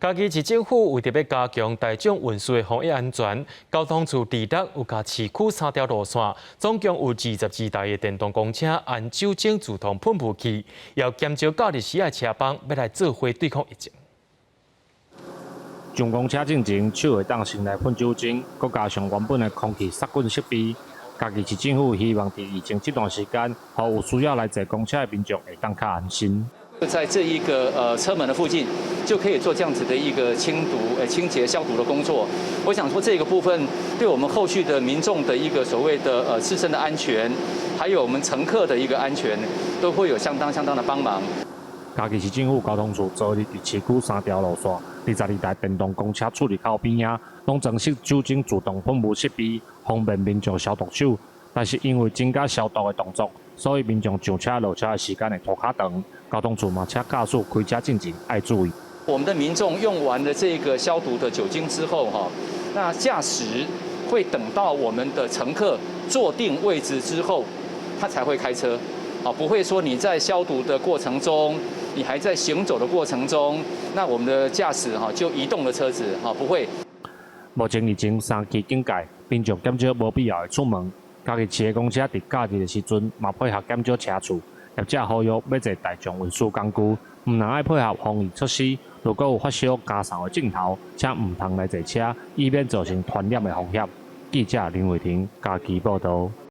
嘉义市政府为着要加强大众运输的防疫安全，交通处持续有甲市区3条路线，总共有22台的电动公车按酒精自动喷雾器，要减少假日时的车帮，要来做伙对抗疫情。上公车进前，手会当先来喷酒精，佮加上原本的空气杀菌设备。嘉义市政府希望伫疫情这段时间，互有需要来坐公车的民众会当较安心。在这一个车门的附近，就可以做这样子的一个清洁消毒的工作。我想说这个部分对我们后续的民众的一个所谓的自身的安全，还有我们乘客的一个安全，都会有相当的帮忙。嘉义市政府交通处昨日伫市区3条路线，22台电动公车出入口边仔，拢装设酒精自动喷雾设备，方便民众消毒手。但是因为增加消毒的动作，所以民众上车落车的时间会拖较长。交通处嘛，请驾驶开车进前要注意。我们的民众用完了这个消毒的酒精之后，那驾驶会等到我们的乘客坐定位置之后，他才会开车。不会说你在消毒的过程中，你还在行走的过程中，那我们的驾驶就移动了车子，不会。目前疫情3期警戒，民众减少无必要的出门。嘉义市的公车伫假日的时阵，嘛配合减少车次。业者呼吁要坐大众运输工具，唔能爱配合防疫措施。如果有发烧、咳嗽的症头，请唔通来坐车，以免造成传染的风险。记者林伟霆，嘉义报道。